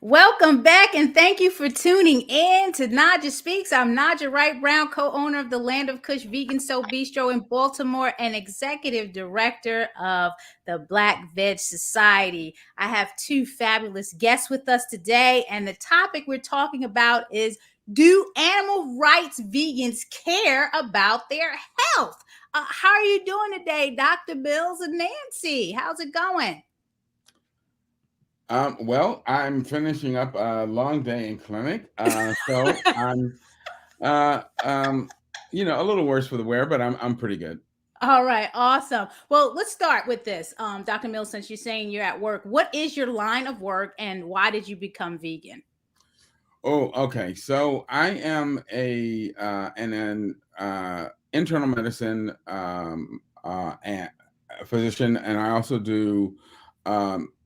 Welcome back and thank you for tuning in to Naijha Speaks. I'm Naijha Wright-Brown, co-owner of the Land of Kush Vegan Soul Bistro in Baltimore and executive director of the Black Veg Society. I have two fabulous guests with us today, and the topic we're talking about is, do animal rights vegans care about their health? How are you doing today, Dr. Bills and Nancy? How's it going? Well, I'm finishing up a long day in clinic, so I'm, a little worse for the wear, but I'm pretty good. All right, awesome. Well, let's start with this. Dr. Mills, since you're saying you're at work, what is your line of work and why did you become vegan? Oh, okay. So I am an internal medicine physician, and I also do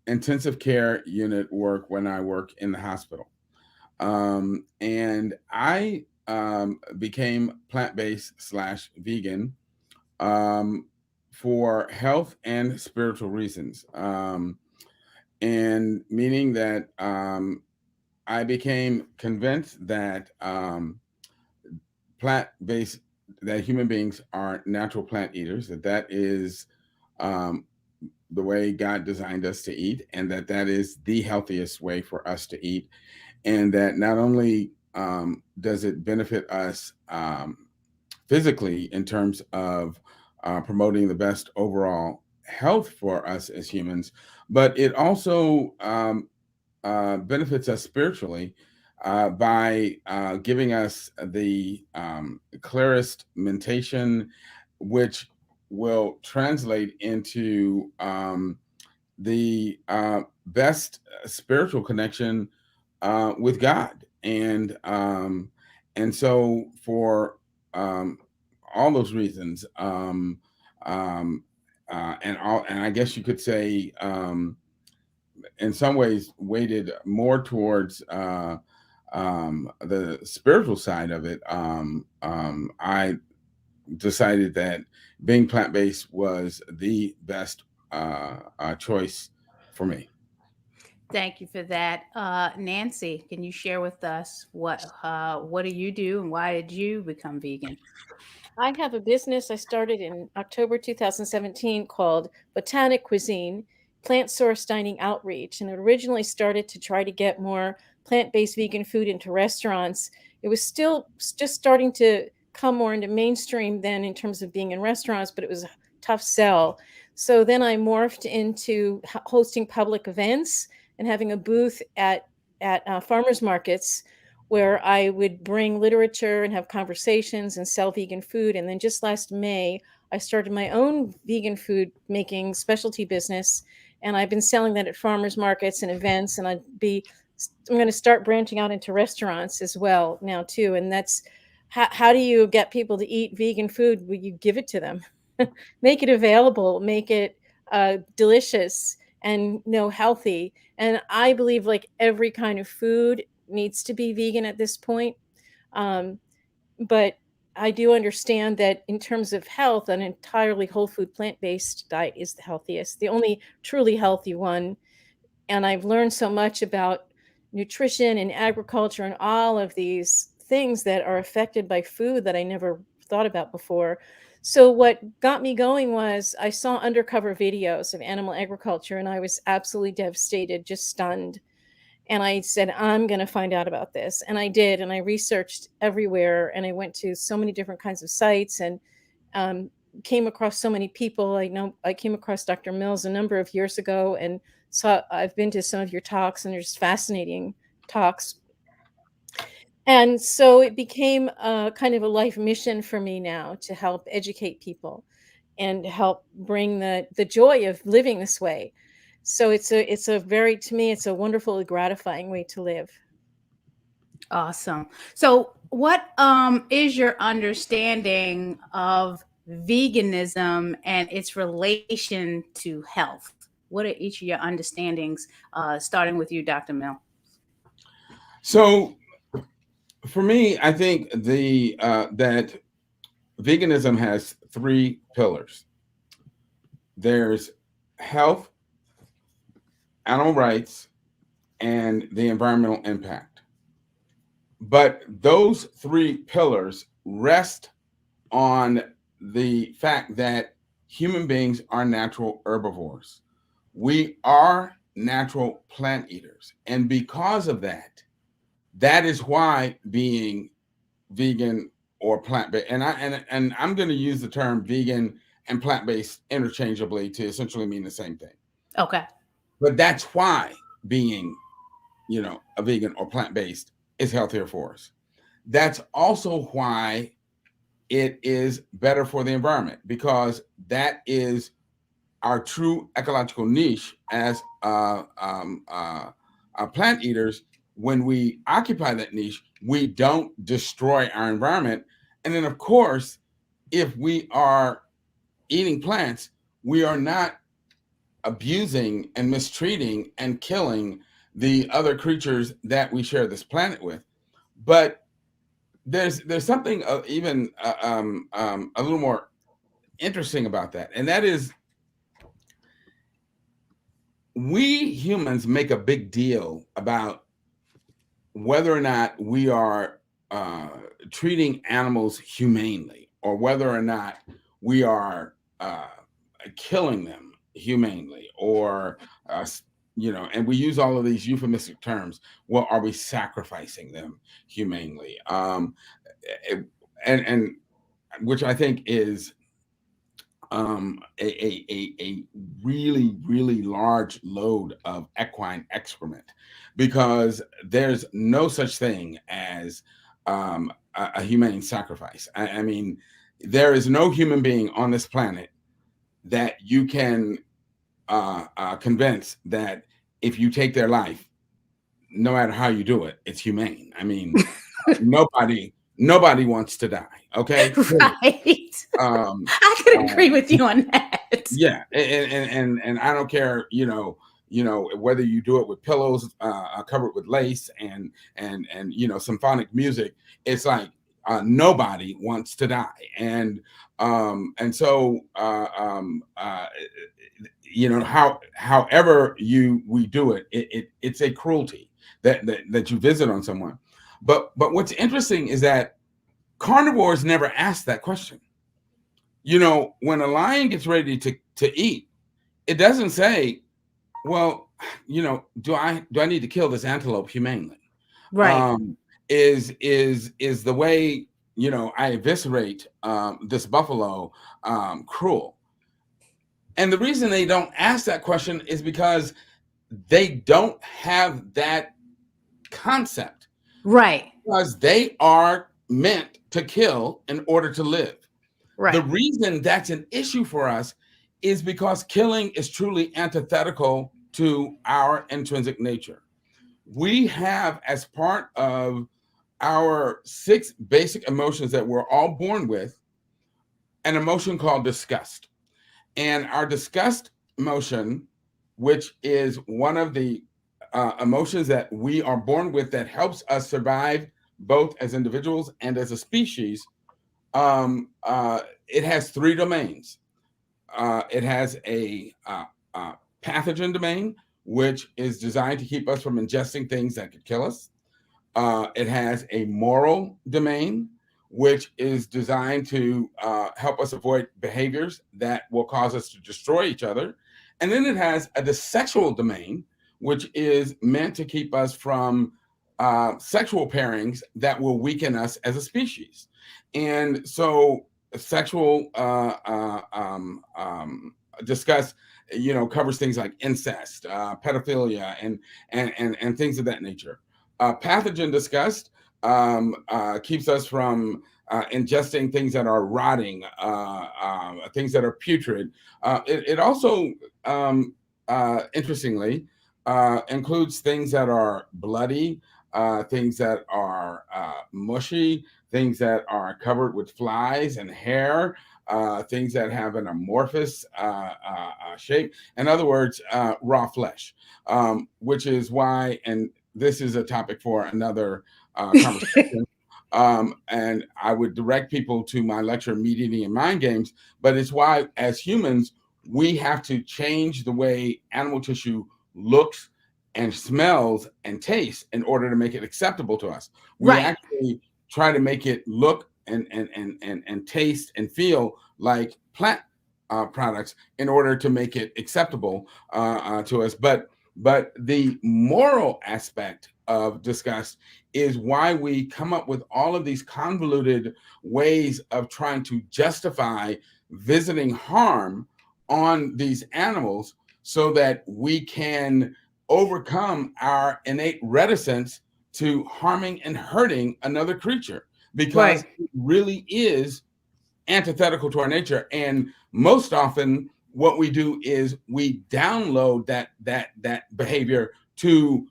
intensive care unit work when I work in the hospital. And I became plant-based slash vegan for health and spiritual reasons. And meaning that I became convinced that plant-based, that human beings are natural plant eaters, that is um, the way God designed us to eat, and that is the healthiest way for us to eat. And that not only does it benefit us physically in terms of promoting the best overall health for us as humans, but it also benefits us spiritually by giving us the clearest mentation, which will translate into the best spiritual connection with God. And so for all those reasons, and I guess you could say, in some ways, weighted more towards the spiritual side of it. I decided that being plant based was the best choice for me. Thank you for that. Nancy, can you share with us what do you do and why did you become vegan? I have a business I started in October 2017 called Botanicuisine, Plant Source Dining Outreach. And it originally started to try to get more plant based vegan food into restaurants. It was still just starting to come more into mainstream then in terms of being in restaurants, but it was a tough sell. So then I morphed into hosting public events and having a booth at farmers markets where I would bring literature and have conversations and sell vegan food. And then just last May, I started my own vegan food making specialty business. And I've been selling that at farmers markets and events. And I'm going to start branching out into restaurants as well now too. And that's how do you get people to eat vegan food? Well, you give it to them, make it available, make it delicious and healthy. And I believe like every kind of food needs to be vegan at this point. Um, but I do understand that in terms of health, an entirely whole food plant based diet is the healthiest, the only truly healthy one. And I've learned so much about nutrition and agriculture and all of these things that are affected by food that I never thought about before. So, what got me going was I saw undercover videos of animal agriculture and I was absolutely devastated, just stunned. And I said, I'm going to find out about this. And I did. And I researched everywhere. And I went to so many different kinds of sites and um, came across so many people. I know I came across Dr. Mills a number of years ago and I've been to some of your talks and they're just fascinating talks. And so it became a kind of a life mission for me now to help educate people and help bring the joy of living this way. So it's a very, to me, it's a wonderfully gratifying way to live. Awesome. So, what is your understanding of veganism and its relation to health? What are each of your understandings, starting with you, Dr. Mill? So for me, I think the that veganism has three pillars. There's health, animal rights, and the environmental impact. But those three pillars rest on the fact that human beings are natural herbivores. We are natural plant eaters. And because of that, that is why being vegan or plant-based, and I'm going to use the term vegan and plant-based interchangeably to essentially mean the same thing. Okay. But that's why being, a vegan or plant-based is healthier for us. That's also why it is better for the environment, because that is our true ecological niche as plant eaters. When we occupy that niche, we don't destroy our environment. And then, of course, if we are eating plants, we are not abusing and mistreating and killing the other creatures that we share this planet with. But there's something even a little more interesting about that, and that is we humans make a big deal about whether or not we are treating animals humanely, or whether or not we are killing them humanely, or and we use all of these euphemistic terms. Well, are we sacrificing them humanely? And which I think is a really, really large load of equine excrement, because there's no such thing as a humane sacrifice. I mean, there is no human being on this planet that you can convince that if you take their life, no matter how you do it, it's humane. I mean, nobody wants to die. Okay. Right. I could agree with you on that. Yeah. And I don't care, whether you do it with pillows covered with lace and symphonic music. It's like nobody wants to die. And so however we do it, it's a cruelty that you visit on someone. But what's interesting is that carnivores never ask that question. When a lion gets ready to eat, it doesn't say, well, do I need to kill this antelope humanely? Right. Is the way, I eviscerate this buffalo cruel? And the reason they don't ask that question is because they don't have that concept. Right. Because they are meant to kill in order to live. Right. The reason that's an issue for us is because killing is truly antithetical to our intrinsic nature. We have, as part of our 6 basic emotions that we're all born with, an emotion called disgust. And our disgust emotion, which is one of the emotions that we are born with that helps us survive both as individuals and as a species, it has 3 domains. It has a pathogen domain, which is designed to keep us from ingesting things that could kill us. It has a moral domain, which is designed to help us avoid behaviors that will cause us to destroy each other. And then it has a sexual domain, which is meant to keep us from sexual pairings that will weaken us as a species. And so sexual discuss, covers things like incest, pedophilia, and things of that nature. Pathogen disgust keeps us from ingesting things that are rotting, things that are putrid. It also, interestingly, includes things that are bloody, things that are mushy, things that are covered with flies and hair, things that have an amorphous shape. In other words, raw flesh, which is why, and this is a topic for another conversation. And I would direct people to my lecture, Meat Eating and Mind Games, but it's why, as humans, we have to change the way animal tissue looks and smells and tastes in order to make it acceptable to us. We Right. actually try to make it look and taste and feel like plant products in order to make it acceptable to us. But the moral aspect of disgust is why we come up with all of these convoluted ways of trying to justify visiting harm on these animals so that we can overcome our innate reticence to harming and hurting another creature, because it really is antithetical to our nature. And most often what we do is we download that behavior to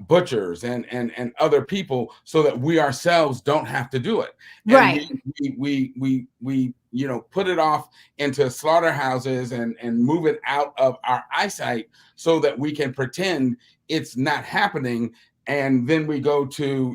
butchers and other people so that we ourselves don't have to do it. And we put it off into slaughterhouses and move it out of our eyesight so that we can pretend it's not happening. And then we go to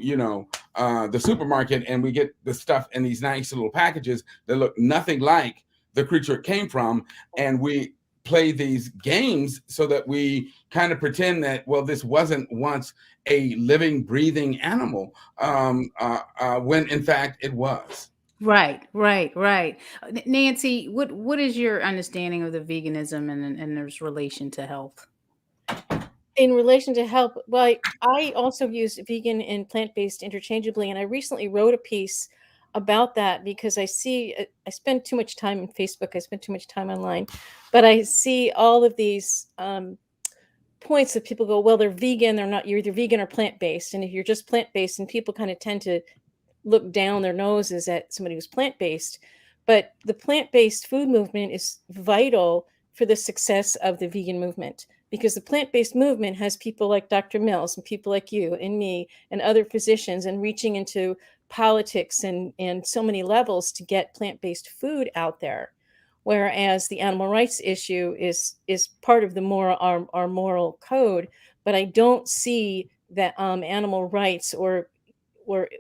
the supermarket and we get the stuff in these nice little packages that look nothing like the creature it came from, and we play these games so that we kind of pretend that, well, this wasn't once a living, breathing animal, when in fact it was. Right. Nancy, what is your understanding of the veganism and its relation to health? In relation to health, well, I also use vegan and plant-based interchangeably, and I recently wrote a piece about that because I spend too much time on Facebook, I spend too much time online, but I see all of these points that people go, well, they're vegan, you're either vegan or plant-based, and if you're just plant-based, and people kind of tend to look down their noses at somebody who's plant-based, but the plant-based food movement is vital for the success of the vegan movement, because the plant-based movement has people like Dr. Mills and people like you and me and other physicians, and reaching into politics and so many levels to get plant-based food out there. Whereas the animal rights issue is part of our moral code, but I don't see that animal rights or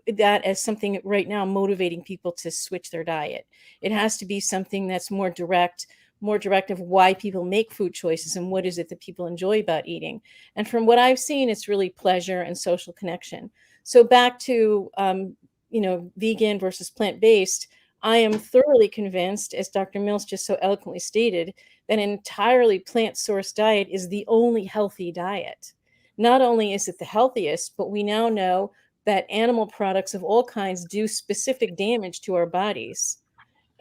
that as something right now motivating people to switch their diet. It has to be something that's more direct of why people make food choices and what is it that people enjoy about eating. And from what I've seen, it's really pleasure and social connection. So back to, vegan versus plant-based, I am thoroughly convinced, as Dr. Mills just so eloquently stated, that an entirely plant-sourced diet is the only healthy diet. Not only is it the healthiest, but we now know that animal products of all kinds do specific damage to our bodies.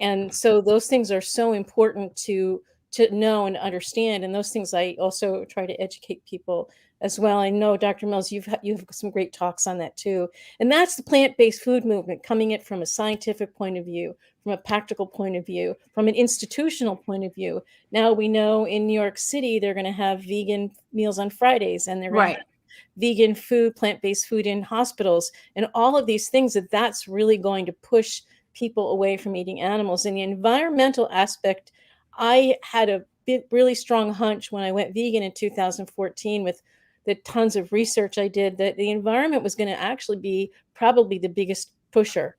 And so those things are so important to know and understand. And those things I also try to educate people as well. I know, Dr. Mills, you've some great talks on that too. And that's the plant-based food movement, coming at from a scientific point of view, from a practical point of view, from an institutional point of view. Now we know in New York City, they're going to have vegan meals on Fridays, and they're going to have vegan food, plant-based food in hospitals, and all of these things that's really going to push people away from eating animals. And the environmental aspect, I had a really strong hunch when I went vegan in 2014 with the tons of research I did, that the environment was going to actually be probably the biggest pusher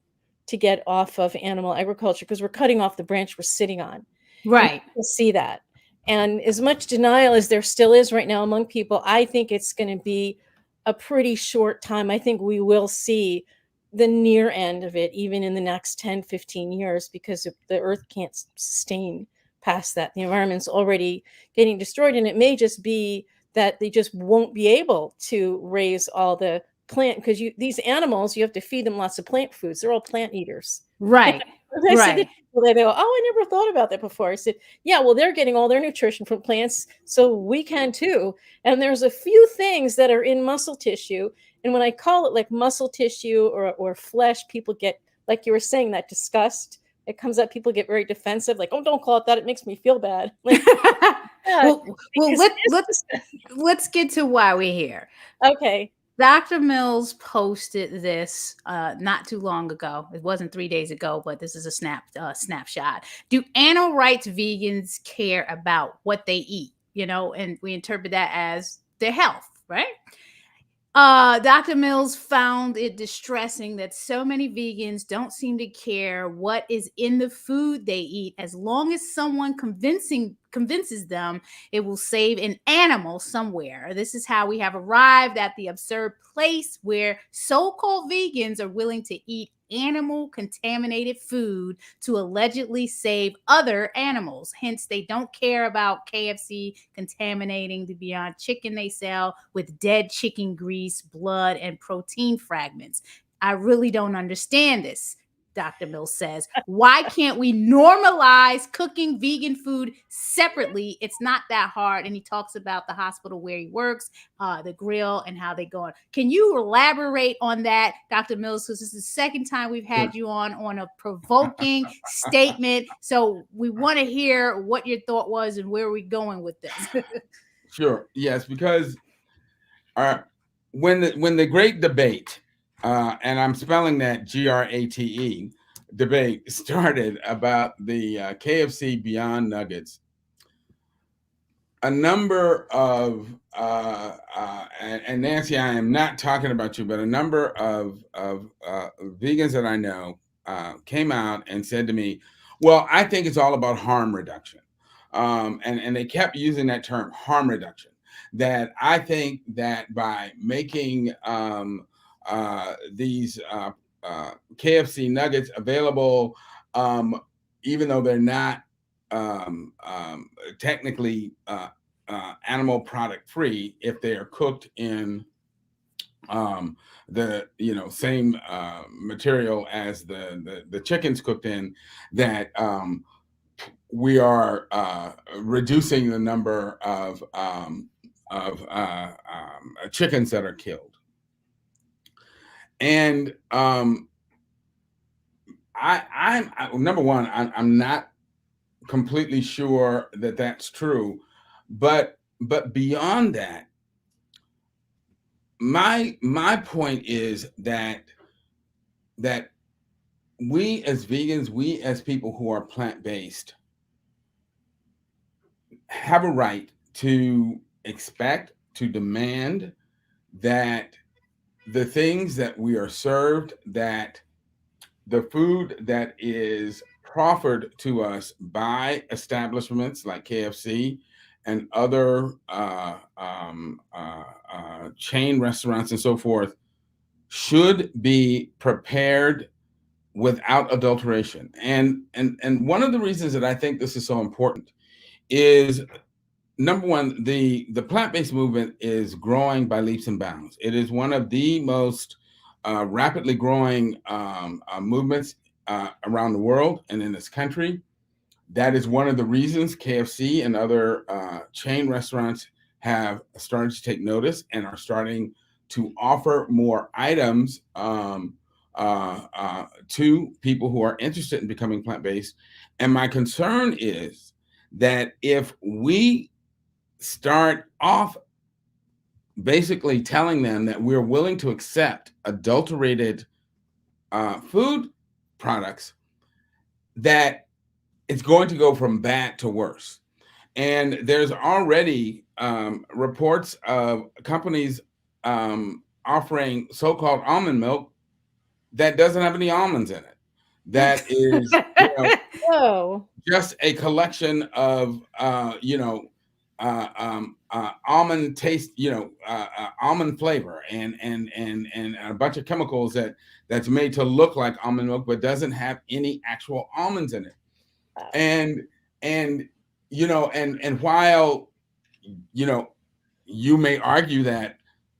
to get off of animal agriculture, because we're cutting off the branch we're sitting on. Right. We'll see that. And as much denial as there still is right now among people, I think it's going to be a pretty short time. I think we will see the near end of it, even in the next 10, 15 years, because the earth can't sustain past that. The environment's already getting destroyed, and it may just be that they just won't be able to raise all the plant, because these animals, you have to feed them lots of plant foods. They're all plant eaters. Right. I said to people, they go, oh, I never thought about that before. I said, yeah, well, they're getting all their nutrition from plants, so we can too. And there's a few things that are in muscle tissue. And when I call it like muscle tissue or flesh, people get, like you were saying, that disgust. It comes up, people get very defensive, like, oh, don't call it that. It makes me feel bad. Like, well, let's get to why we're here. Okay. Dr. Mills posted this not too long ago. It wasn't 3 days ago, but this is a snapshot. Do animal rights vegans care about what they eat? And we interpret that as their health, right? Dr. Mills found it distressing that so many vegans don't seem to care what is in the food they eat, as long as someone convinces them it will save an animal somewhere. This is how we have arrived at the absurd place where so-called vegans are willing to eat animal contaminated food to allegedly save other animals. Hence, they don't care about KFC contaminating the Beyond Chicken they sell with dead chicken grease, blood, and protein fragments. I really don't understand this. Dr. Mills says, why can't we normalize cooking vegan food separately? It's not that hard. And he talks about the hospital where he works, the grill, and how they go on. Can you elaborate on that, Dr. Mills? Because this is the second time we've had you on a provoking statement. So we want to hear what your thought was and where we're going with this. Sure. Yes, because when the great debate, and I'm spelling that GRATE, debate started about the KFC Beyond Nuggets, a number of and Nancy, I am not talking about you, but a number of vegans that I know came out and said to me, "Well, I think it's all about harm reduction," and they kept using that term, harm reduction. That I think that by making these KFC nuggets available, even though they're not technically animal product free, if they are cooked in the same material as the chicken's cooked in, that we are reducing the number of chickens that are killed. And I'm number one, I'm not completely sure that that's true, but beyond that, my point is that we as vegans, we as people who are plant-based, have a right to expect, to demand that the things that we are served, that the food that is proffered to us by establishments like KFC and other chain restaurants and so forth, should be prepared without adulteration. And one of the reasons that I think this is so important is, number one, the plant-based movement is growing by leaps and bounds. It is one of the most rapidly growing movements around the world and in this country. That is one of the reasons KFC and other chain restaurants have started to take notice and are starting to offer more items to people who are interested in becoming plant-based. And my concern is that if we start off basically telling them that we're willing to accept adulterated food products, that it's going to go from bad to worse. And there's already reports of companies offering so-called almond milk that doesn't have any almonds in it. That is, just a collection of almond taste, almond flavor, and a bunch of chemicals that's made to look like almond milk, but doesn't have any actual almonds in it. And while you may argue that,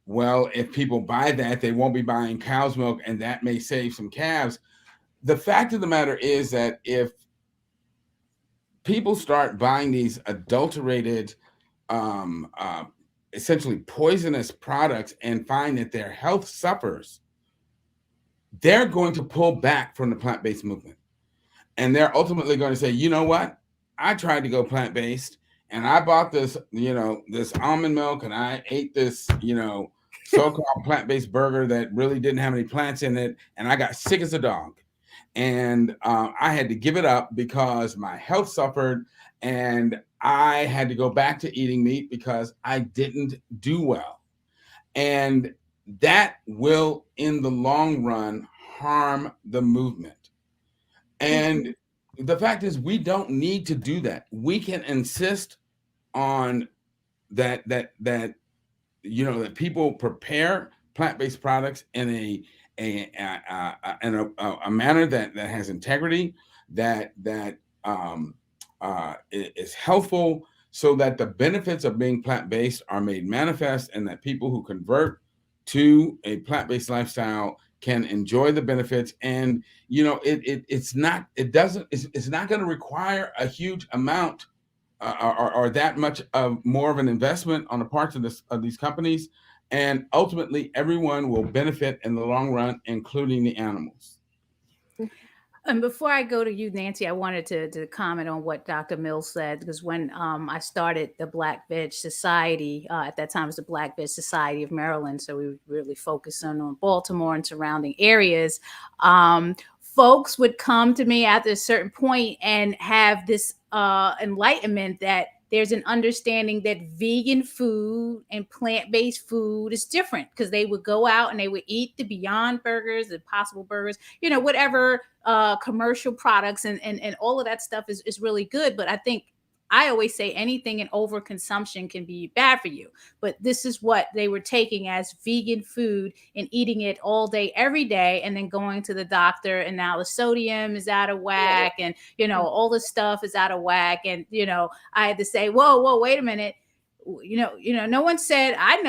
well, if people buy that, they won't be buying cow's milk, and that may save some calves. The fact of the matter is that if people start buying these adulterated, essentially poisonous products and find that their health suffers, they're going to pull back from the plant-based movement. And they're ultimately going to say, you know what? I tried to go plant-based and I bought this, this almond milk, and I ate this, so-called plant-based burger that really didn't have any plants in it. And I got sick as a dog. And I had to give it up because my health suffered, and I had to go back to eating meat because I didn't do well. And that will, in the long run, harm the movement. And the fact is, we don't need to do that. We can insist on that that people prepare plant-based products in a manner that has integrity, that is helpful, so that the benefits of being plant-based are made manifest, and that people who convert to a plant-based lifestyle can enjoy the benefits. And it's not going to require a huge amount or that much of more of an investment on the parts of these companies, and ultimately everyone will benefit in the long run, including the animals. And before I go to you, Nancy, I wanted to comment on what Dr. Mills said, because when I started the Black Veg Society, at that time it was the Black Veg Society of Maryland, so we were really focusing on Baltimore and surrounding areas. Folks would come to me at a certain point and have this enlightenment that there's an understanding that vegan food and plant-based food is different, because they would go out and they would eat the Beyond Burgers, the Impossible Burgers, whatever commercial products, and all of that stuff is really good. But I think I always say anything in overconsumption can be bad for you. But this is what they were taking as vegan food and eating it all day, every day, and then going to the doctor, and now the sodium is out of whack, and all this stuff is out of whack. And I had to say, whoa, wait a minute. No one said, I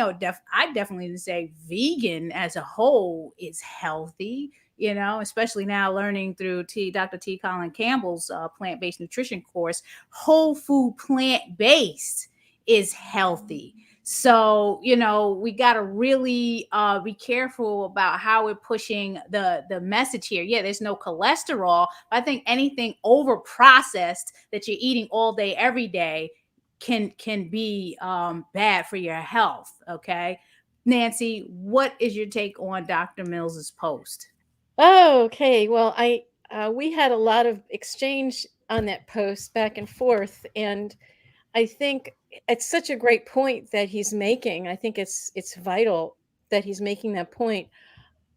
definitely didn't say vegan as a whole is healthy. Especially now learning through Dr. T. Colin Campbell's plant-based nutrition course, whole food plant-based is healthy. So, we got to really be careful about how we're pushing the message here. Yeah, there's no cholesterol, but I think anything over processed that you're eating all day, every day can be bad for your health. Okay. Nancy, what is your take on Dr. Mills's post? Oh, okay. Well, we had a lot of exchange on that post back and forth, and I think it's such a great point that he's making. I think it's vital that he's making that point.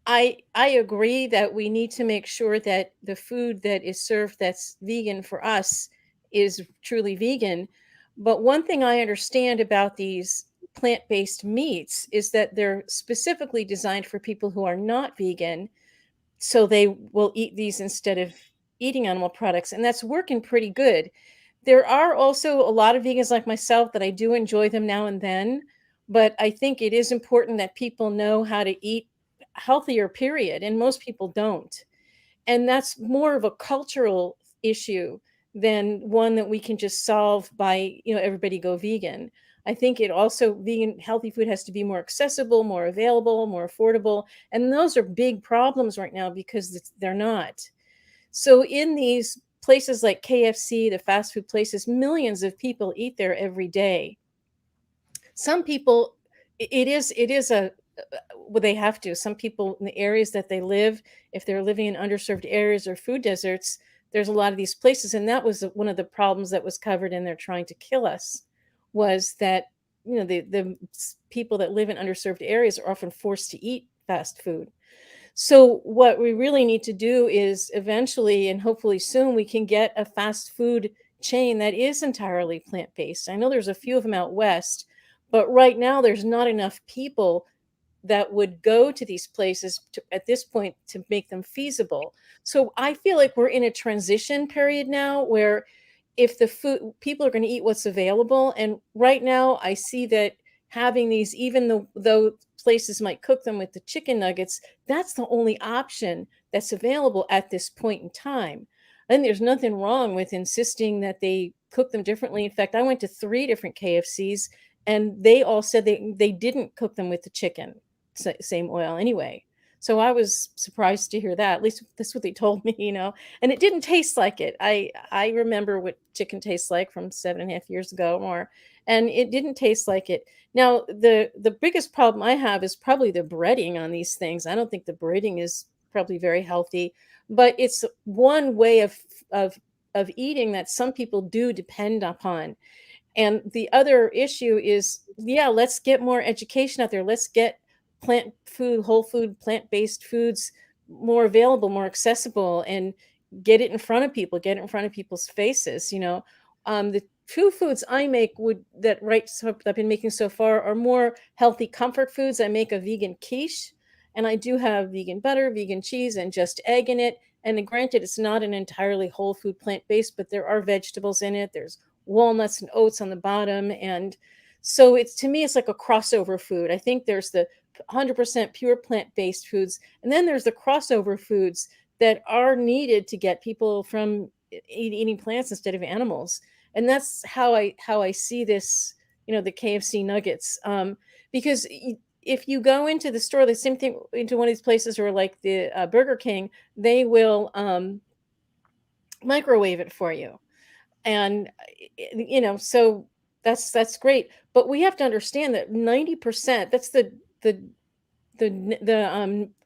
I agree that we need to make sure that the food that is served that's vegan for us is truly vegan. But one thing I understand about these plant-based meats is that they're specifically designed for people who are not vegan, so they will eat these instead of eating animal products, and that's working pretty good. There are also a lot of vegans like myself that I do enjoy them now and then, but I think it is important that people know how to eat healthier, period, and most people don't. And that's more of a cultural issue than one that we can just solve by, everybody go vegan. I think it also, vegan healthy food has to be more accessible, more available, more affordable. And those are big problems right now because they're not. So in these places like KFC, the fast food places, millions of people eat there every day. Some people, it is well, they have to. Some people in the areas that they live, if they're living in underserved areas or food deserts, there's a lot of these places. And that was one of the problems that was covered in They're Trying to Kill Us, was that, the people that live in underserved areas are often forced to eat fast food. So what we really need to do is eventually, and hopefully soon, we can get a fast food chain that is entirely plant-based. I know there's a few of them out west, but right now there's not enough people that would go to these places at this point to make them feasible. So I feel like we're in a transition period now where if the food, people are going to eat what's available. And right now I see that having these, even though places might cook them with the chicken nuggets, that's the only option that's available at this point in time. And there's nothing wrong with insisting that they cook them differently. In fact, I went to 3 different KFCs and they all said they didn't cook them with the chicken, same oil anyway. So I was surprised to hear that. At least that's what they told me, and it didn't taste like it. I remember what chicken tastes like from 7.5 years ago or more, and it didn't taste like it. Now, the biggest problem I have is probably the breading on these things. I don't think the breading is probably very healthy, but it's one way of eating that some people do depend upon. And the other issue is, let's get more education out there. Let's get plant food, whole food, plant-based foods more available, more accessible, and get it in front of people, get it in front of people's faces. The two foods I make I've been making so far are more healthy comfort foods. I make a vegan quiche, and I do have vegan butter, vegan cheese, and just egg in it. And granted, it's not an entirely whole food plant-based, but there are vegetables in it. There's walnuts and oats on the bottom. And so to me, it's like a crossover food. I think there's the 100% pure plant-based foods, and then there's the crossover foods that are needed to get people from eating plants instead of animals. And that's how I see this, the KFC nuggets. Because if you go into the store, the same thing, into one of these places, or like the Burger King, they will microwave it for you. And so that's great, but we have to understand that 90%, that's the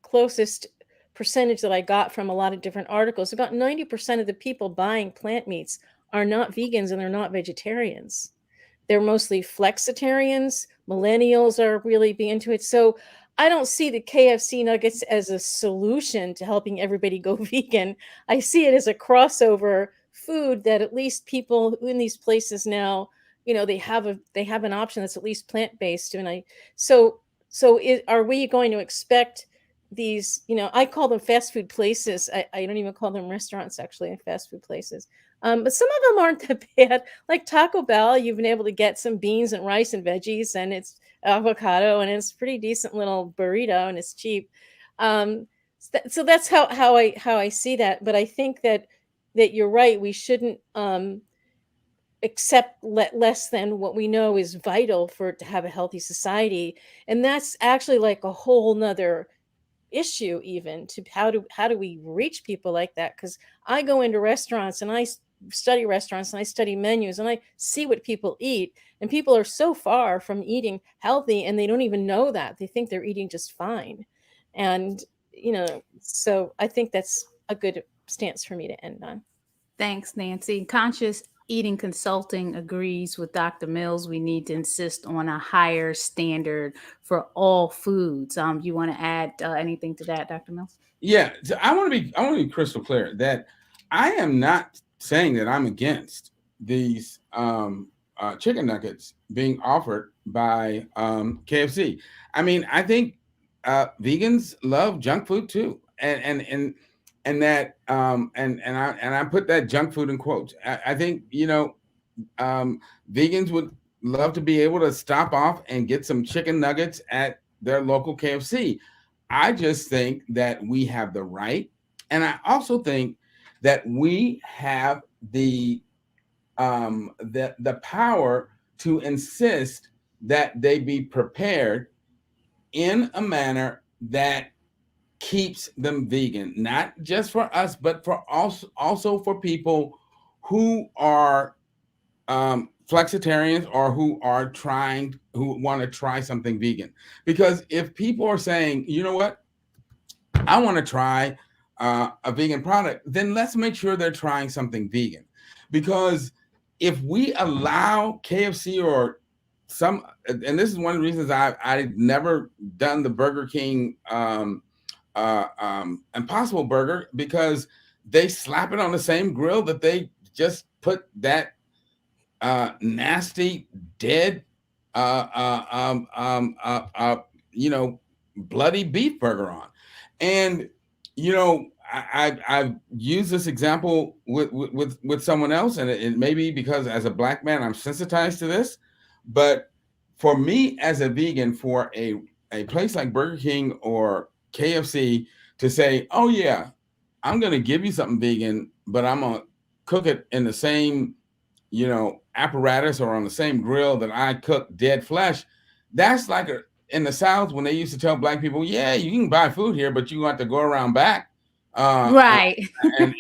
closest percentage that I got from a lot of different articles. About 90% of the people buying plant meats are not vegans, and they're not vegetarians. They're mostly flexitarians. Millennials are really being into it. So I don't see the KFC nuggets as a solution to helping everybody go vegan. I see it as a crossover food that at least people in these places now, they have an option that's at least plant-based. And are we going to expect these, I call them fast food places. I don't even call them restaurants, actually, fast food places. But some of them aren't that bad. Like Taco Bell, you've been able to get some beans and rice and veggies, and it's avocado, and it's a pretty decent little burrito, and it's cheap. So that's how I see that. But I think that you're right. We shouldn't accept less than what we know is vital to have a healthy society. And that's actually like a whole nother issue, even, to how do we reach people like that? Because I go into restaurants and I study restaurants and I study menus and I see what people eat, and people are so far from eating healthy, and they don't even know that. They think they're eating just fine. And so I think that's a good stance for me to end on. Thanks, Nancy. Conscious Eating Consulting agrees with Dr. Mills. We need to insist on a higher standard for all foods. You want to add anything to that, Dr. Mills? Yeah, so I want to be crystal clear that I am not saying that I'm against these chicken nuggets being offered by KFC. I mean, I think vegans love junk food too, and that and I put that junk food in quotes. I think vegans would love to be able to stop off and get some chicken nuggets at their local KFC. I just think that we have the right, and I also think that we have the power to insist that they be prepared in a manner that keeps them vegan, not just for us, but for also for people who are flexitarians or who want to try something vegan. Because if people are saying, you know what, I want to try a vegan product, then let's make sure they're trying something vegan. Because if we allow KFC or and this is one of the reasons I've never done the Burger King Impossible Burger, because they slap it on the same grill that they just put that nasty, dead, bloody beef burger on. And I've used this example with someone else, and it may be because as a Black man I'm sensitized to this, but for me as a vegan, for a place like Burger King or KFC to say, oh yeah, I'm going to give you something vegan, but I'm going to cook it in the same apparatus or on the same grill that I cook dead flesh. That's like in the South when they used to tell Black people, yeah, you can buy food here, but you have to go around back right and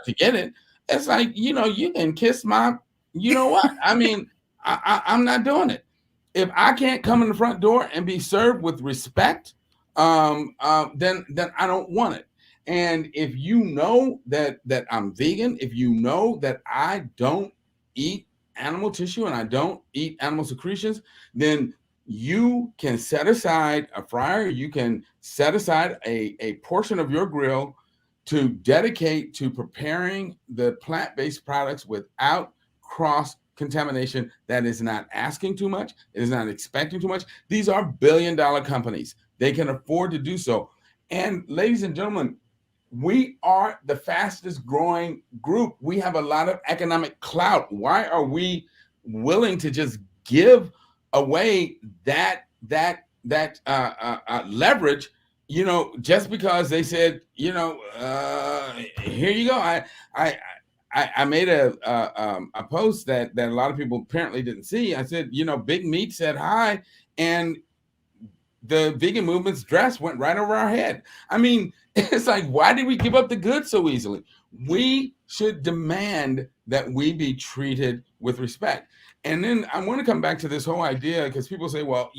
to get it. It's like, you can kiss my, what? I mean, I'm not doing it. If I can't come in the front door and be served with respect, then I don't want it. And if you know that I'm vegan, if you know that I don't eat animal tissue and I don't eat animal secretions, then you can set aside a fryer, you can set aside a portion of your grill to dedicate to preparing the plant-based products without cross contamination. That is not asking too much, it is not expecting too much. These are billion-dollar companies, they can afford to do so. And ladies and gentlemen, we are the fastest growing group. We have a lot of economic clout. Why are we willing to just give away that leverage? Just because they said, here you go. I made a post that a lot of people apparently didn't see. I said, Big Meat said hi, and the vegan movement's dress went right over our head. I mean, it's like, why did we give up the goods so easily? We should demand that we be treated with respect. And then I want to come back to this whole idea, because people say, well,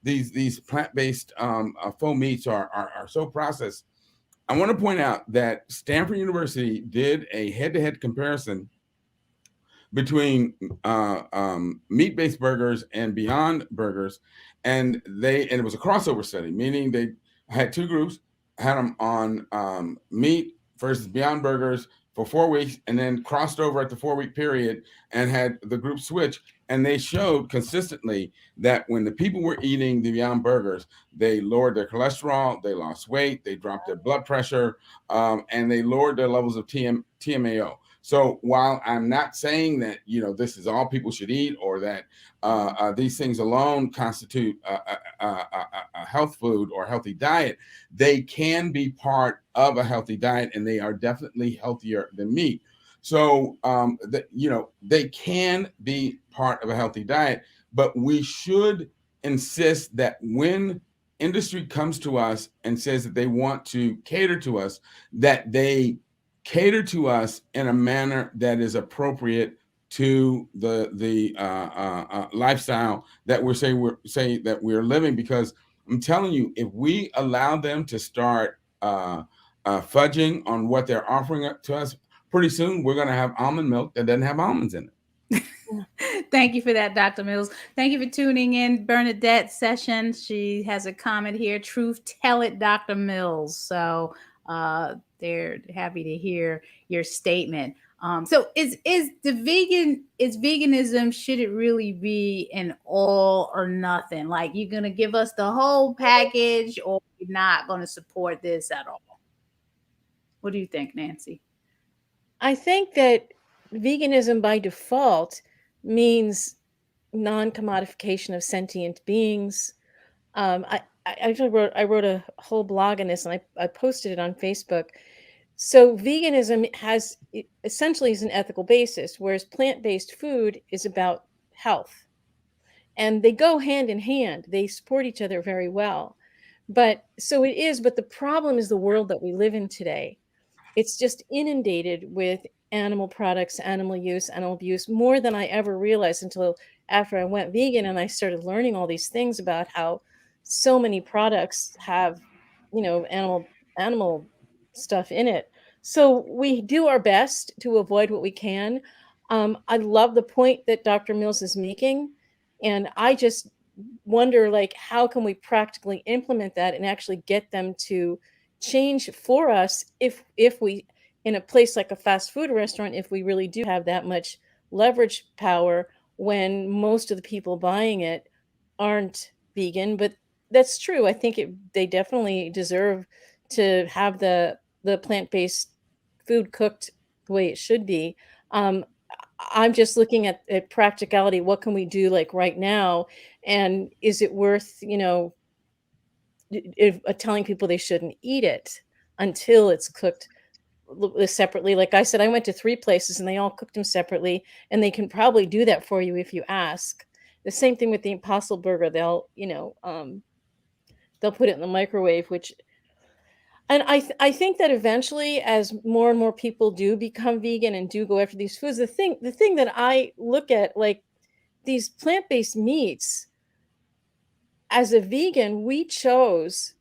these plant-based faux meats are so processed. I want to point out that Stanford University did a head-to-head comparison between meat-based burgers and Beyond Burgers, and it was a crossover study, meaning they had two groups, had them on meat versus Beyond Burgers for 4 weeks, and then crossed over at the 4-week period and had the group switch. And they showed consistently that when the people were eating the Beyond Burgers, they lowered their cholesterol, they lost weight, they dropped their blood pressure, and they lowered their levels of TMAO. So while I'm not saying that this is all people should eat, or that these things alone constitute a health food or a healthy diet, they can be part of a healthy diet, and they are definitely healthier than meat. So they can be part of a healthy diet, but we should insist that when industry comes to us and says that they want to cater to us, that they cater to us in a manner that is appropriate to the lifestyle that we're saying that we're living. Because I'm telling you, if we allow them to start fudging on what they're offering to us, pretty soon we're going to have almond milk that doesn't have almonds in it. Thank you for that, Dr. Mills. Thank you for tuning in. Bernadette Session, she has a comment here. Truth, tell it, Dr. Mills. So they're happy to hear your statement. So is veganism, should it really be an all or nothing? Like, you're gonna give us the whole package, or you're not gonna support this at all? What do you think, Nancy? I think that veganism by default means non-commodification of sentient beings. I actually wrote a whole blog on this, and I posted it on Facebook. So veganism has essentially is an ethical basis, whereas plant-based food is about health, and they go hand in hand. They support each other very well. But the problem is the world that we live in today. It's just inundated with animal products, animal use, animal abuse, more than I ever realized until after I went vegan and I started learning all these things about how so many products have, animal stuff in it. So we do our best to avoid what we can. I love the point that Dr. Mills is making, and I just wonder, like, how can we practically implement that and actually get them to change for us if we, in a place like a fast food restaurant, if we really do have that much leverage power when most of the people buying it aren't vegan. But that's true. I think they definitely deserve to have the plant-based food cooked the way it should be. I'm just looking at practicality. What can we do, like, right now? And is it worth, telling people they shouldn't eat it until it's cooked separately? Like I said, I went to 3 places and they all cooked them separately, and they can probably do that for you if you ask. The same thing with the Impossible Burger. They'll put it in the microwave, and I think that eventually, as more and more people do become vegan and do go after these foods, the thing that I look at, like, these plant-based meats, as a vegan, we chose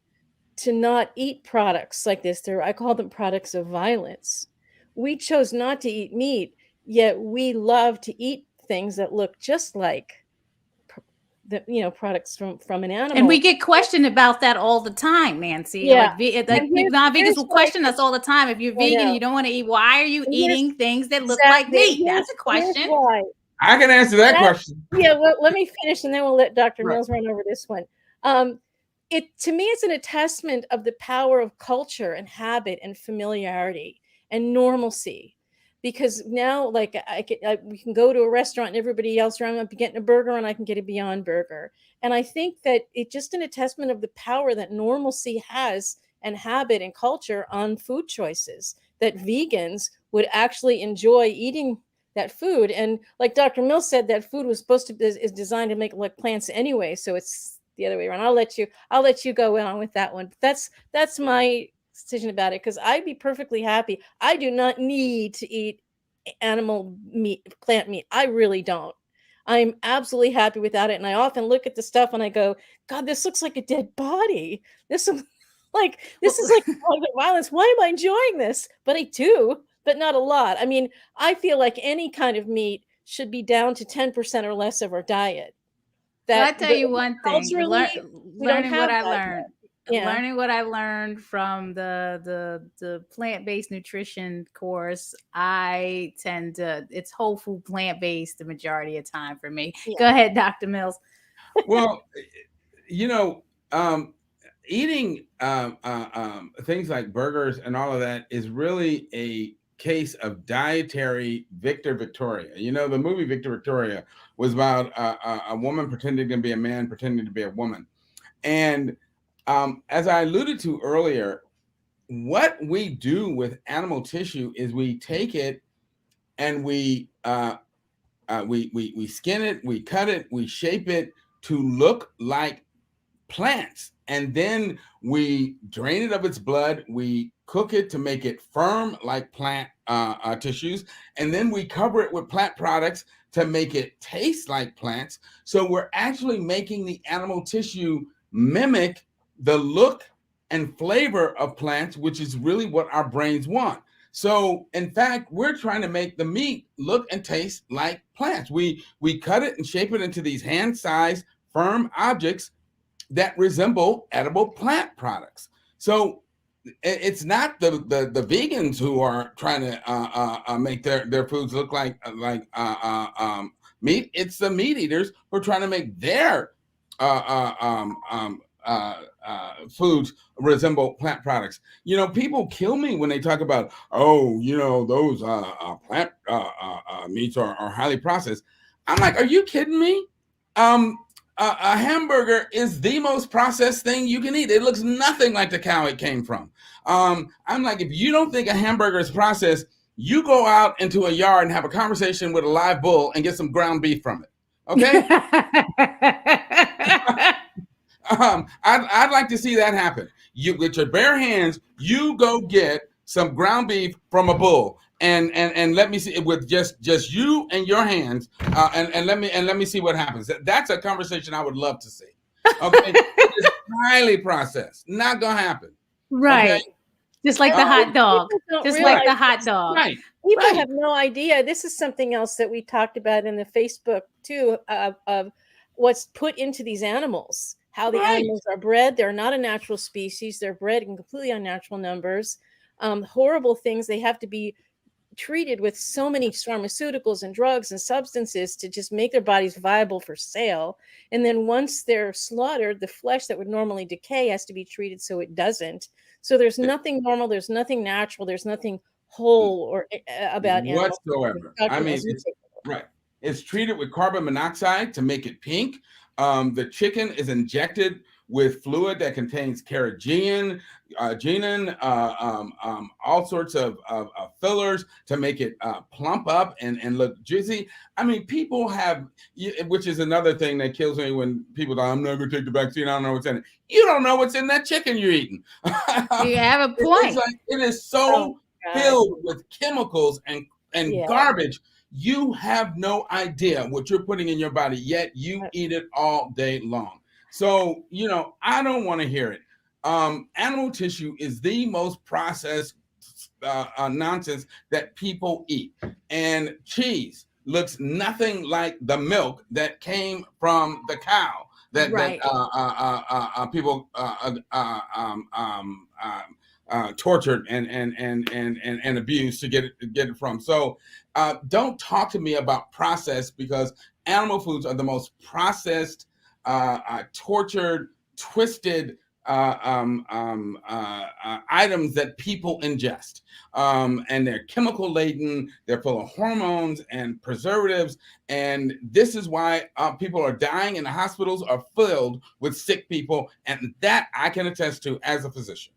to not eat products like this. I call them products of violence. We chose not to eat meat, yet we love to eat things that look just like the products from an animal. And we get questioned about that all the time, Nancy. Yeah. Like non-vegans will question us all the time. If you're vegan and you don't want to eat, why are you eating things that look like meat? That's a question. Why. I can answer that question. Yeah, well, let me finish and then we'll let Dr. Mills run over this one. To me, it's an attestment of the power of culture and habit and familiarity and normalcy. Because now, like, we can go to a restaurant and everybody else around might be getting a burger and I can get a Beyond Burger. And I think that it's just an attestment of the power that normalcy has and habit and culture on food choices, that vegans would actually enjoy eating that food. And like Dr. Mills said, that food was is designed to make like plants anyway. So it's the other way around. I'll let you go on with that one. But that's my decision about it, because I'd be perfectly happy. I do not need to eat animal meat, plant meat. I really don't. I'm absolutely happy without it. And I often look at the stuff and I go, God, this looks like a dead body. This is like violence. Why am I enjoying this? But I do, but not a lot. I mean, I feel like any kind of meat should be down to 10% or less of our diet. I'll tell you one thing. Learning what I learned. Yeah. Learning what I learned from the plant-based nutrition course, I tend to, it's whole food plant-based the majority of time for me. Yeah. Go ahead, Dr. Mills. Well, eating things like burgers and all of that is really a case of dietary Victor Victoria. The movie Victor Victoria was about a woman pretending to be a man, pretending to be a woman. And as I alluded to earlier, what we do with animal tissue is we take it and we skin it, we cut it, we shape it to look like plants, and then we drain it of its blood, we cook it to make it firm like plant tissues, and then we cover it with plant products to make it taste like plants. So we're actually making the animal tissue mimic the look and flavor of plants, which is really what our brains want. So in fact, we're trying to make the meat look and taste like plants. We cut it and shape it into these hand-sized firm objects that resemble edible plant products. So it's not the vegans who are trying to make their foods look like meat. It's the meat eaters who are trying to make their foods resemble plant products. People kill me when they talk about, those plant meats are highly processed. I'm like, are you kidding me? A hamburger is the most processed thing you can eat. It looks nothing like the cow it came from. I'm like, if you don't think a hamburger is processed, you go out into a yard and have a conversation with a live bull and get some ground beef from it. Okay? I'd like to see that happen. You, with your bare hands, you go get some ground beef from a bull, and let me see it with just you and your hands, and let me see what happens. That's a conversation I would love to see. Okay, it's highly processed, not gonna happen. Right. Okay? Just like the hot dog. Just like the hot dog. Right. People have no idea. This is something else that we talked about in the Facebook too, of what's put into these animals. How the animals are bred. They're not a natural species. They're bred in completely unnatural numbers. Horrible things. They have to be treated with so many pharmaceuticals and drugs and substances to just make their bodies viable for sale. And then once they're slaughtered, the flesh that would normally decay has to be treated so it doesn't. So there's nothing normal. There's nothing natural. There's nothing whole or about animals whatsoever. I mean, it's treated with carbon monoxide to make it pink. The chicken is injected with fluid that contains carrageenan, all sorts of fillers to make it plump up and look juicy. I mean, people have, which is another thing that kills me when people go, I'm not going to take the vaccine, I don't know what's in it. You don't know what's in that chicken you're eating. You have a point. It is so filled with chemicals and garbage. You have no idea what you're putting in your body, yet you eat it all day long. So, I don't want to hear it. Animal tissue is the most processed nonsense that people eat. And cheese, looks nothing like the milk that came from the cow that Right. people tortured and abused to get it from. So don't talk to me about process, because animal foods are the most processed, tortured, twisted items that people ingest. And they're chemical laden, they're full of hormones and preservatives. And this is why people are dying, and the hospitals are filled with sick people. And that I can attest to as a physician.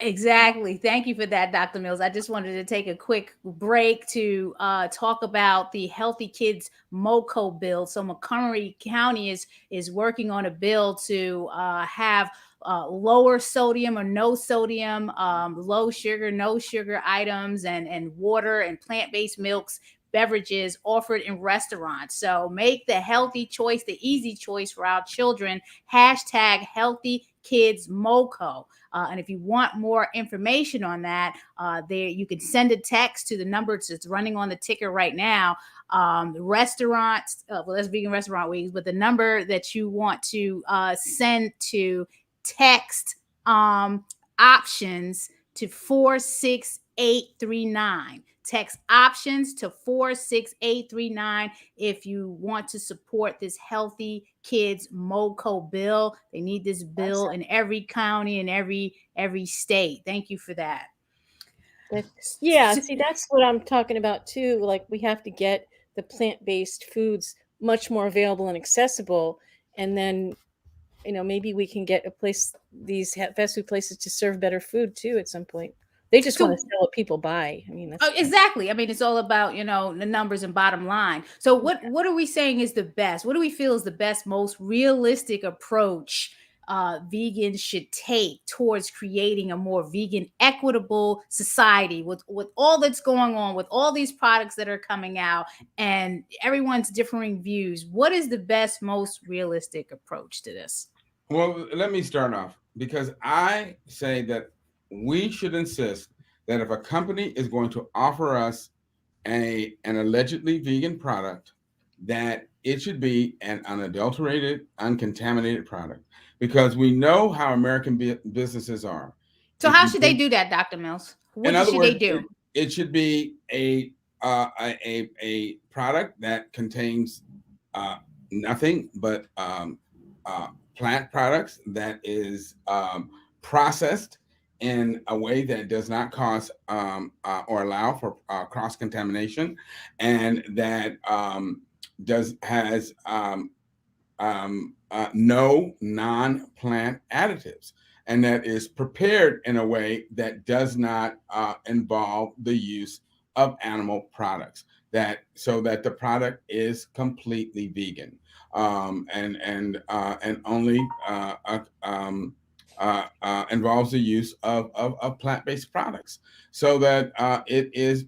Exactly. Thank you for that, Dr. Mills. I just wanted to take a quick break to talk about the Healthy Kids MoCo bill. So Montgomery County is working on a bill to have lower sodium or no sodium, low sugar, no sugar items, and water and plant-based milks, beverages offered in restaurants. So make the healthy choice the easy choice for our children. Hashtag Healthy Kids MoCo. And if you want more information on that, there you can send a text to the number that's running on the ticker right now. Restaurants, well, that's Vegan Restaurant Weeks, but the number that you want to send to text options to 46839. Text options to 46839 if you want to support this Healthy Kids MoCo bill. They need this bill in every county and every state. Thank you for that. Yeah, see, that's what I'm talking about too. Like, we have to get the plant-based foods much more available and accessible, and then maybe we can get these fast food places to serve better food too at some point. They just want to sell what people buy. I mean, that's exactly. I mean, it's all about, the numbers and bottom line. So what are we saying is the best? What do we feel is the best, most realistic approach vegans should take towards creating a more vegan, equitable society with all that's going on, with all these products that are coming out and everyone's differing views? What is the best, most realistic approach to this? Well, let me start off, because I say that we should insist that if a company is going to offer us an allegedly vegan product, that it should be an unadulterated, uncontaminated product, because we know how American businesses are. So how should they do that, Dr. Mills? What should they do? It should be a product that contains nothing but plant products, that is processed in a way that does not cause or allow for cross contamination, and that has no non-plant additives, and that is prepared in a way that does not involve the use of animal products, so that the product is completely vegan, and only involves the use of plant-based products, so that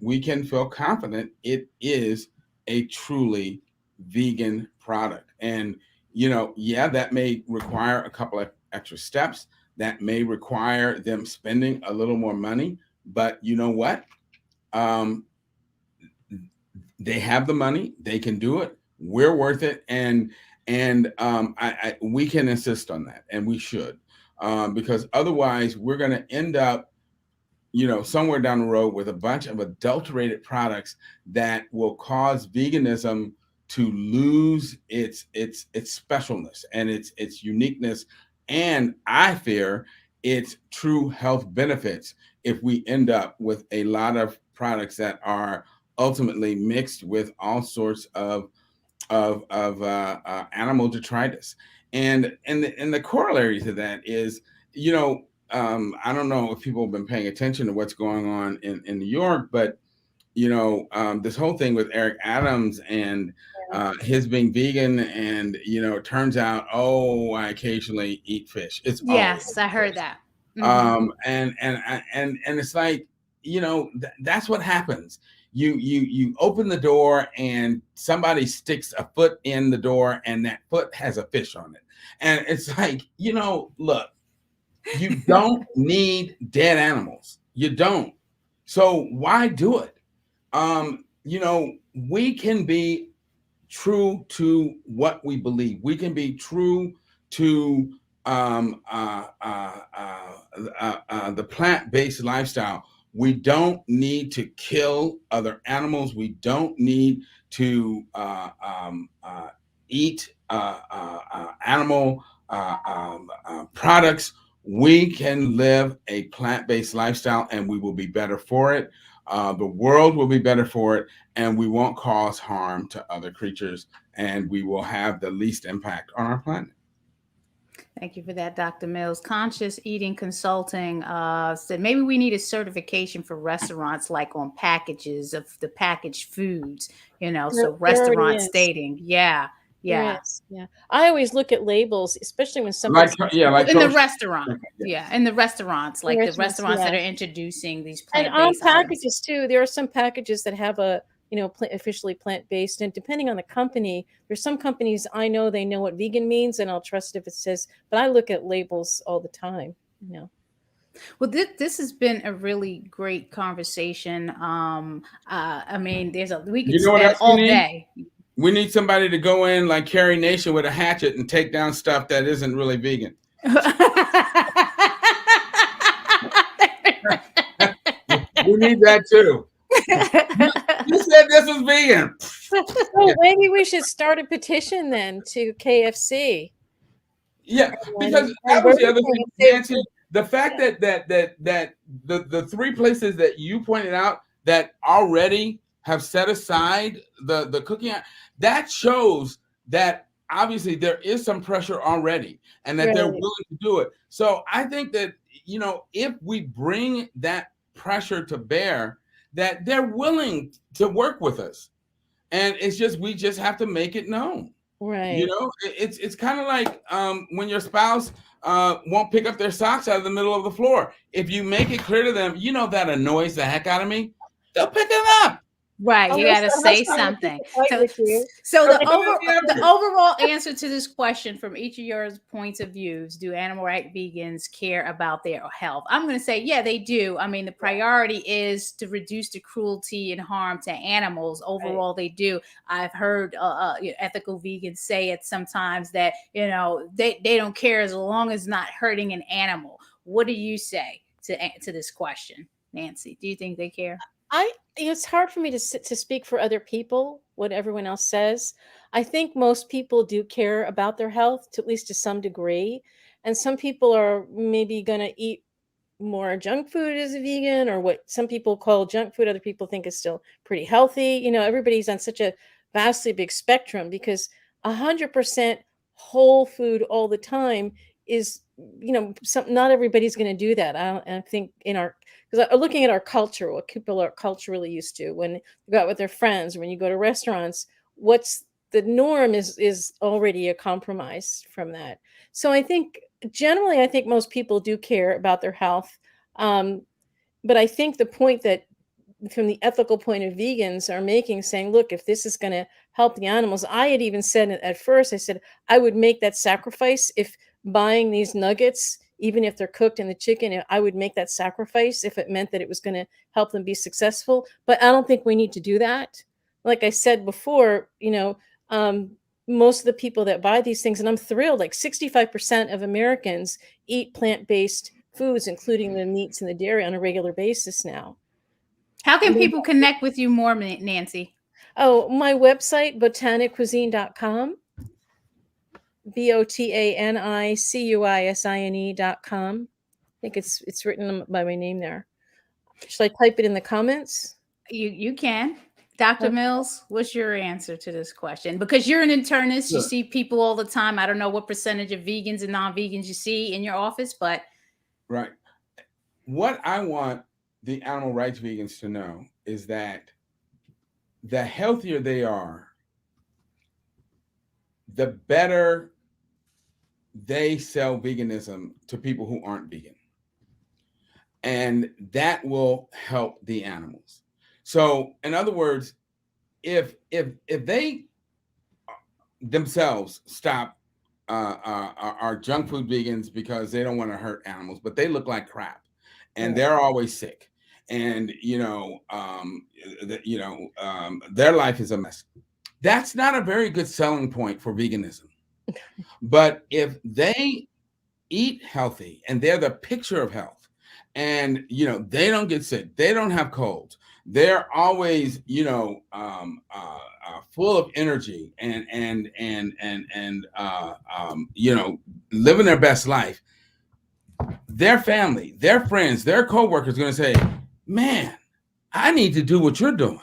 we can feel confident it is a truly vegan product. And that may require a couple of extra steps, that may require them spending a little more money, but you know what? They have the money, they can do it, we're worth it, and we can insist on that, and we should, because otherwise we're going to end up somewhere down the road with a bunch of adulterated products that will cause veganism to lose its specialness and its uniqueness, and I fear its true health benefits, if we end up with a lot of products that are ultimately mixed with all sorts of animal detritus. And the corollary to that is, I don't know if people have been paying attention to what's going on in New York, but this whole thing with Eric Adams and his being vegan, and it turns out, I occasionally eat fish. Yes, I heard that. Mm-hmm. And it's like, that's what happens. You open the door and somebody sticks a foot in the door, and that foot has a fish on it, and it's like, look, you don't need dead animals. You don't. So why do it? we can be true to what we believe. We can be true to the plant-based lifestyle. We don't need to kill other animals. We don't need to eat animal products. We can live a plant-based lifestyle, and we will be better for it. The world will be better for it, and we won't cause harm to other creatures, and we will have the least impact on our planet. Thank you for that, Dr. Mills. Conscious Eating Consulting said maybe we need a certification for restaurants, like on packages of the packaged foods, so There already restaurants is. stating, yeah. Yeah. I always look at labels, especially when somebody in the restaurant. In the restaurants, like the restaurants that yeah. are introducing these And on plant-based items. packages too, there are some packages that have a officially plant-based, and depending on the company, there's some companies I know they know what vegan means, and I'll trust if it says. But I look at labels all the time. Well, this has been a really great conversation. I mean, we could spend all day. We need somebody to go in like Carrie Nation with a hatchet and take down stuff that isn't really vegan. We need that too. You said this was vegan. So maybe we should start a petition then to KFC. Yeah, because that was the other thing, Nancy. The fact that the three places that you pointed out that already have set aside the cooking, that shows that obviously there is some pressure already, and that they're willing to do it. So I think that if we bring that pressure to bear, that they're willing to work with us, and it's just we just have to make it known. Right. It's kind of like when your spouse won't pick up their socks out of the middle of the floor. If you make it clear to them, that annoys the heck out of me, they'll pick it up. Right, you got to say something. So the overall answer to this question from each of your points of views: do animal rights vegans care about their health? I'm going to say, yeah, they do. I mean, the priority is to reduce the cruelty and harm to animals. Overall, they do. I've heard ethical vegans say it sometimes that they don't care as long as not hurting an animal. What do you say to this question, Nancy? Do you think they care? It's hard for me to speak for other people, what everyone else says. I think most people do care about their health, at least to some degree. And some people are maybe going to eat more junk food as a vegan, or what some people call junk food, other people think is still pretty healthy. Everybody's on such a vastly big spectrum, because 100% whole food all the time is, not everybody's going to do that. I think because looking at our culture, what people are culturally used to when you go out with their friends, when you go to restaurants, what's the norm is already a compromise from that. So I think generally, most people do care about their health. But I think the point that from the ethical point of vegans are making, saying, look, if this is going to help the animals, I had even said at first, I said, I would make that sacrifice if buying these nuggets, even if they're cooked in the chicken, I would make that sacrifice if it meant that it was going to help them be successful. But I don't think we need to do that. Like I said before, most of the people that buy these things, and I'm thrilled, like 65% of Americans eat plant-based foods, including the meats and the dairy, on a regular basis now. How can people connect with you more, Nancy? Oh, my website, Botanicuisine.com. Botanicuisine.com. I think it's written by my name there. Should I type it in the comments? You can. Dr. Mills, what's your answer to this question? Because you're an internist, you see people all the time. I don't know what percentage of vegans and non-vegans you see in your office, but right. What I want the animal rights vegans to know is that the healthier they are, the better they sell veganism to people who aren't vegan. And that will help the animals. So, in other words, if they themselves stop are junk food vegans because they don't want to hurt animals, but they look like crap and they're always sick, and their life is a mess. That's not a very good selling point for veganism. But if they eat healthy and they're the picture of health, and they don't get sick, they don't have colds, they're always full of energy and living their best life, their family, their friends, their coworkers are going to say, man, I need to do what you're doing,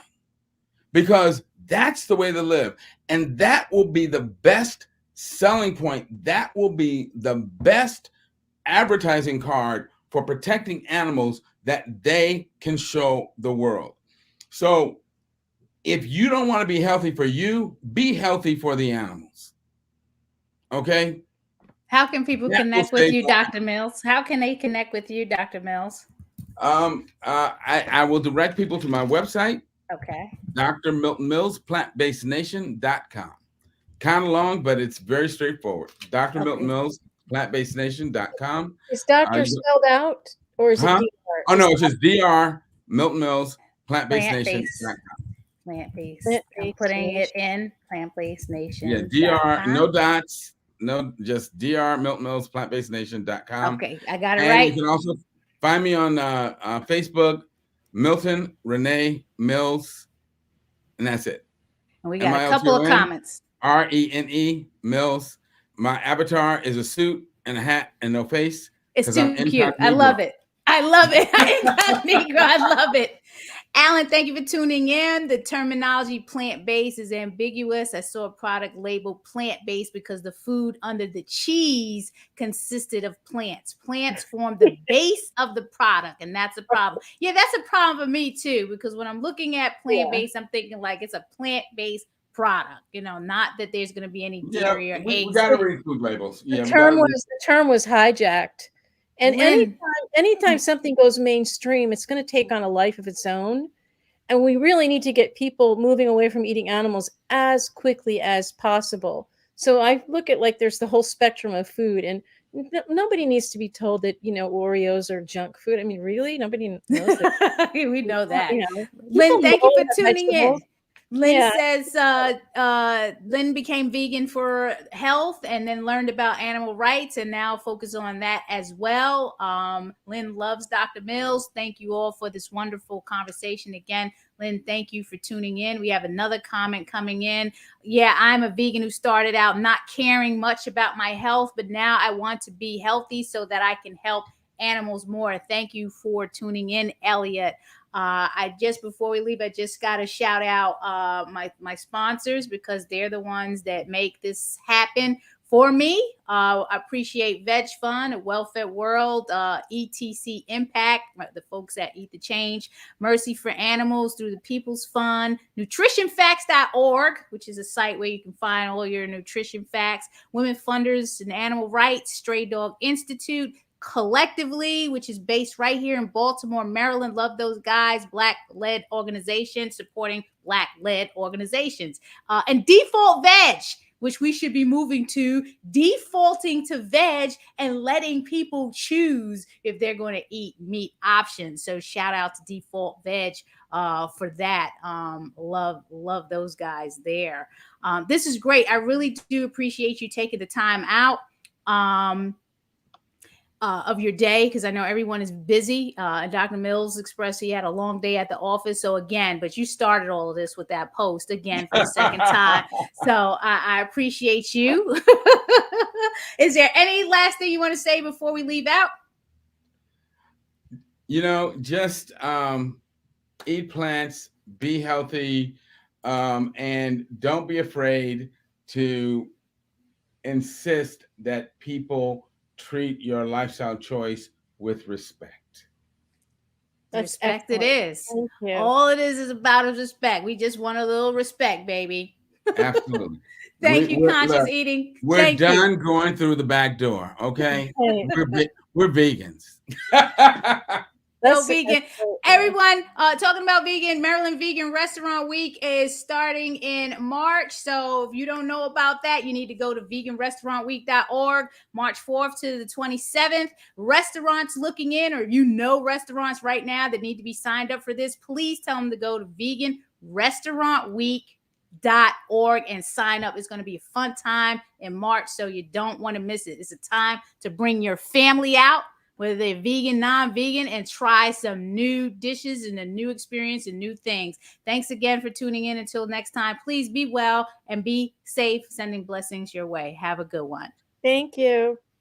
because that's the way to live. And that will be the best selling point. That will be the best advertising card for protecting animals that they can show the world. So if you don't want to be healthy for you, be healthy for the animals. Okay? How can people connect with you, Dr. Mills? How can they connect with you, Dr. Mills? I will direct people to my website. Okay. Dr. Milton Mills, plantbasednation.com. Kind of long, but it's very straightforward. Dr. Milton Mills, plantbasednation.com. Is doctor spelled out, or is it DR? Oh, no, it's just DR, Milton Mills, plantbasednation.com. Plant-based. I'm putting it in plant-based nation. Yeah, DR, no dots, no, just DR, Milton Mills, plantbasednation.com. Okay, I got it and right. You can also find me on Facebook, Milton Renee Mills, and that's it. And we got a couple of comments. RENE Mills. My avatar is a suit and a hat and no face. It's too cute. I love it. I love it. I love it. Alan, thank you for tuning in. The terminology plant-based is ambiguous. I saw a product labeled plant-based because the food under the cheese consisted of plants. Plants form the base of the product, and that's a problem. Yeah, that's a problem for me too, because when I'm looking at plant-based, I'm thinking like it's a plant-based product, not that there's going to be any dairy or eggs. We got to read food labels. The term was hijacked. And anytime something goes mainstream, it's going to take on a life of its own. And we really need to get people moving away from eating animals as quickly as possible. So I look at there's the whole spectrum of food, and nobody needs to be told that, Oreos are junk food. I mean, really? Nobody knows that. We know that. Lynn, thank you for tuning in. Lynn says Lynn became vegan for health and then learned about animal rights and now focus on that as well. Lynn loves Dr. Mills. Thank you all for this wonderful conversation. Again, Lynn, thank you for tuning in. We have another comment coming in. Yeah, I'm a vegan who started out not caring much about my health, but now I want to be healthy so that I can help animals more. Thank you for tuning in, Elliot. Before we leave, I just got to shout out my sponsors, because they're the ones that make this happen for me. I appreciate Veg Fund, Welfare World, ETC Impact, the folks that Eat the Change, Mercy for Animals through the People's Fund, nutritionfacts.org, which is a site where you can find all your nutrition facts, Women Funders and Animal Rights, Stray Dog Institute, Collectively, which is based right here in Baltimore, Maryland. Love those guys. Black-led organization supporting Black-led organizations. And Default Veg, which we should be moving to, defaulting to veg and letting people choose if they're going to eat meat options. So shout out to Default Veg for that. Love those guys there. This is great. I really do appreciate you taking the time out of your day, because I know everyone is busy. Dr. Mills expressed he had a long day at the office. So again, but you started all of this with that post again for the second time. So I appreciate you. Is there any last thing you want to say before we leave out? Just eat plants, be healthy, and don't be afraid to insist that people treat your lifestyle choice with respect. Respect it is. All it is about is respect. We just want a little respect, baby. Absolutely. Thank you, Conscious Eating. We're done going through the back door, okay? We're vegans. So vegan. Everyone, talking about vegan, Maryland Vegan Restaurant Week is starting in March. So if you don't know about that, you need to go to veganrestaurantweek.org, March 4th to the 27th. Restaurants looking in, or restaurants right now that need to be signed up for this, please tell them to go to veganrestaurantweek.org and sign up. It's going to be a fun time in March, so you don't want to miss it. It's a time to bring your family out, whether they're vegan, non-vegan, and try some new dishes and a new experience and new things. Thanks again for tuning in. Until next time, please be well and be safe. Sending blessings your way. Have a good one. Thank you.